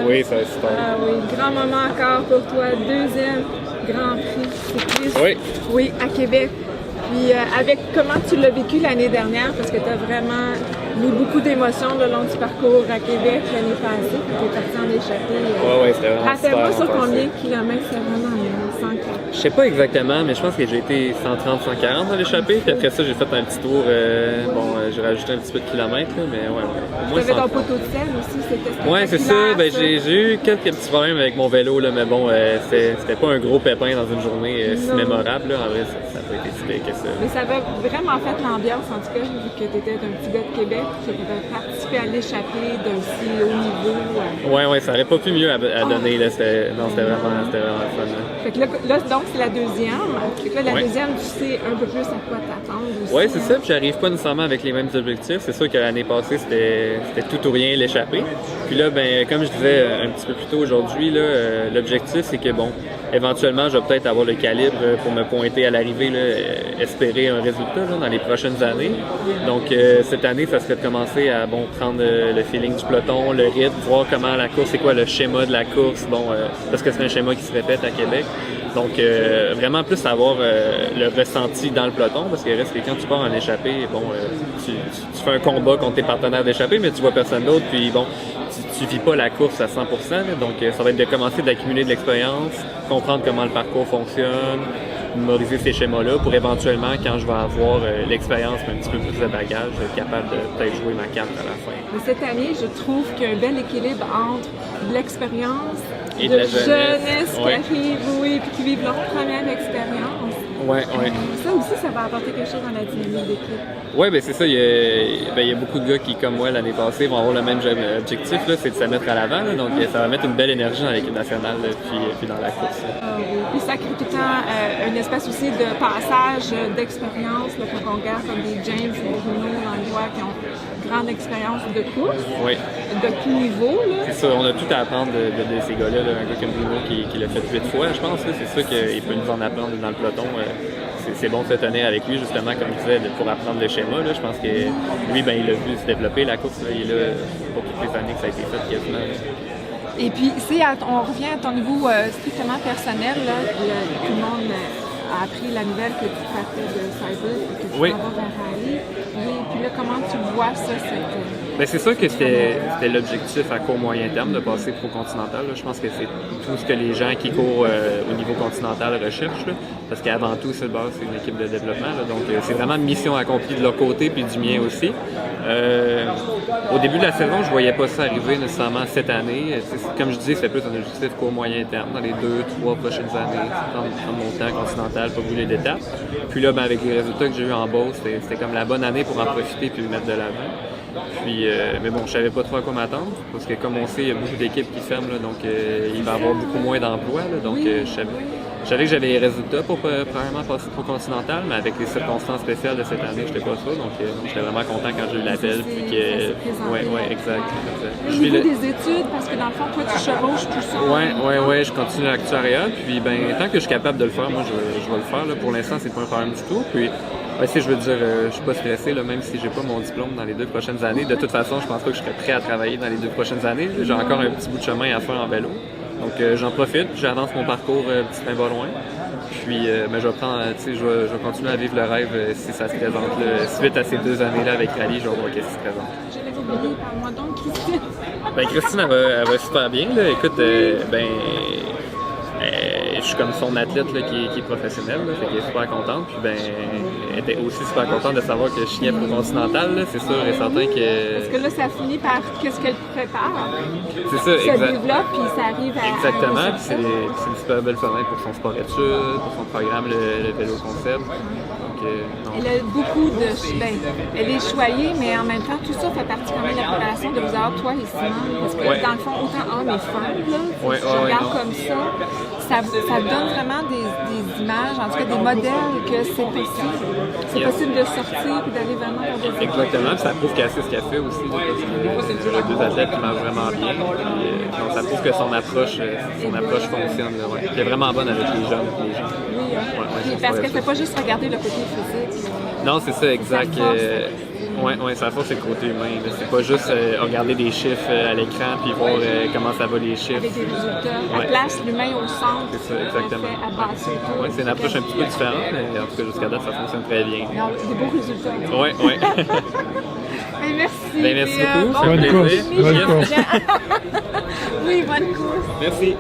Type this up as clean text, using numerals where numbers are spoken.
Oui, ça va être super. Ah oui, grand moment encore pour toi. Deuxième Grand Prix cycliste. Oui. Oui, à Québec. Puis avec comment tu l'as vécu l'année dernière, parce que tu as vraiment mis beaucoup d'émotions le long du parcours à Québec l'année passée, puis tu es parti en échappée. Oui, c'était vraiment Rappelle-moi super, sur on combien de kilomètres c'est vraiment en 100 km. Je sais pas exactement, mais je pense que j'ai été 130-140 dans l'échappée. Puis après ça, j'ai fait un petit tour. J'ai rajouté un petit peu de kilomètres, là, mais ouais. Au moins Tu avais ton 130. poteau de sel aussi, c'était Ouais, c'est ça. Ben, j'ai eu quelques petits problèmes avec mon vélo, là, mais bon, c'était pas un gros pépin dans une journée si mémorable. Là. En vrai, ça n'a pas été si pire que ça. Mais ça avait vraiment fait l'ambiance, en tout cas, vu que tu étais un petit gars de Québec, que tu avais participé à l'échappée d'un si haut niveau. Ouais, ça aurait pas pu mieux à donner. Là. C'était vraiment le fun. Là. Fait que là, donc, c'est la deuxième. Fait que là, la deuxième, tu sais un peu plus à quoi t'attendre aussi. Oui, c'est ça. Puis j'arrive pas nécessairement avec les mêmes objectifs. C'est sûr que l'année passée, c'était tout ou rien l'échappée. Puis là, ben, comme je disais un petit peu plus tôt aujourd'hui, là, l'objectif, c'est que, bon, éventuellement, je vais peut-être avoir le calibre pour me pointer à l'arrivée, là, espérer un résultat là, dans les prochaines années. Donc, cette année, ça serait de commencer à prendre le feeling du peloton, le rythme, voir comment la course, c'est quoi le schéma de la course, parce que c'est un schéma qui se répète à Québec. Donc, vraiment plus savoir le ressenti dans le peloton, parce que reste que quand tu pars en échappée, tu fais un combat contre tes partenaires d'échappée, mais tu vois personne d'autre, puis tu vis pas la course à 100%. Là, donc, ça va être de commencer d'accumuler de l'expérience, comprendre comment le parcours fonctionne, mémoriser ces schémas-là pour éventuellement, quand je vais avoir l'expérience, un petit peu plus de bagage, être capable de peut-être jouer ma carte à la fin. Mais cette année, je trouve qu'il y a un bel équilibre entre de l'expérience et de la jeunesse qui arrivent, puis qui vivent leur première expérience. Ouais. Ça aussi, ça va apporter quelque chose dans la dynamique d'équipe. Oui, ben c'est ça. Il y a beaucoup de gars qui, comme moi, l'année passée, vont avoir le même objectif, là, c'est de se mettre à l'avant. Là, donc, ça va mettre une belle énergie dans l'équipe nationale, là, puis dans la course. Oui. Puis ça crée tout le temps une espèce aussi de passage d'expérience, là, quand on regarde comme des James ou Bruno Langlois qui ont grande expérience de course, de tout niveau. Là. C'est ça, on a tout à apprendre de ces gars-là. Là. Un gars comme Bruno qui l'a fait 8 fois, je pense. Là, c'est ça qu'il peut nous en apprendre dans le peloton. C'est bon de se tenir avec lui, justement, comme je disais, pour apprendre le schéma. Là. Je pense que lui, ben, il a vu se développer la course. Là. Il est là pour toutes les années que ça a été fait quasiment. Et puis, on revient à ton niveau strictement personnel. Là, tout le monde a appris la nouvelle que tu partais de Cyber et que tu t'en vas vers Rallye. Puis là, comment tu vois ça? Ben, c'est sûr que c'était l'objectif à court moyen terme de passer pro continental. Là. Je pense que c'est tout ce que les gens qui courent au niveau continental recherchent. Là. Parce qu'avant tout, c'est une équipe de développement. Là. Donc, c'est vraiment une mission accomplie de leur côté puis du mien aussi. Au début de la saison, je voyais pas ça arriver nécessairement cette année. Comme je disais, c'était plus un objectif court moyen terme dans les 2-3 prochaines années. Prendre mon temps continental, pas brûler d'étapes. Puis là, ben, avec les résultats que j'ai eu en Beauce, c'était comme la bonne année pour en profiter puis le mettre de l'avant. Puis, mais bon, je savais pas trop à quoi m'attendre, parce que comme on sait, il y a beaucoup d'équipes qui ferment, là, donc il va y avoir beaucoup moins d'emplois. Donc, je savais que j'avais les résultats pour probablement passer pro continental, mais avec les circonstances spéciales de cette année, j'étais pas ça. Donc, j'étais vraiment content quand j'ai eu l'appel. Puis que, exact. Au niveau des études, parce que dans le fond, toi, tu chevauches tout ça. Oui, je continue l'actuariat. Puis, ben, tant que je suis capable de le faire, moi, je vais le faire. Là. Pour l'instant, c'est pas un problème du tout. Puis, je veux dire, je suis pas stressé, là, même si j'ai pas mon diplôme dans les 2 prochaines années. De toute façon, je pense pas que je serais prêt à travailler dans les 2 prochaines années. J'ai encore un petit bout de chemin à faire en vélo. Donc, j'en profite, j'avance mon parcours petit train va loin. Puis, je vais prendre, je vais continuer à vivre le rêve si ça se présente. Là. Suite à ces 2 années-là avec Rallye, je vais voir qu'est-ce qui se présente. Je l'avais oublié, parle-moi donc, Christine. Ben, Christine, elle va super bien. Là. Écoute, je suis comme son athlète là, qui est professionnel, là, fait qu'elle est super contente. Puis elle était aussi super contente de savoir que je signais pour Continental, là, c'est sûr et certain que... Parce que là, ça finit par qu'est-ce qu'elle prépare. C'est ça, ça développe, puis ça arrive à... Exactement, puis c'est une super belle fenêtre pour son sport études, pour son programme, le vélo concept. Elle a beaucoup de... elle est choyée, mais en même temps, tout ça fait partie quand même de la préparation de vous avoir, toi et Simon. Parce que dans le fond, autant hommes et femmes, là, si je regarde comme ça donne vraiment des images, en tout cas des modèles que c'est possible. C'est possible de sortir et d'aller vraiment vers des équipes. Exactement, puis ça prouve qu'elle sait ce qu'elle fait aussi. Parce que j'ai 2 athlètes qui marchent vraiment bien. Donc ça prouve que son approche fonctionne. Elle est vraiment bonne avec les jeunes. Oui, parce qu'elle ne fait pas juste regarder le côté physique. Non, c'est ça, exact. Oui, ça force, c'est le côté humain. C'est pas juste regarder des chiffres à l'écran puis voir comment ça va les chiffres. Avec des résultats. La place l'humain au centre. C'est ça, exactement. Oui, c'est une approche un petit peu différente, mais en tout cas, jusqu'à date, ça fonctionne très bien. Non, des beaux résultats. Oui. Merci. Merci beaucoup. Bon, bonne course. Bonne course. Oui, bonne course. Merci.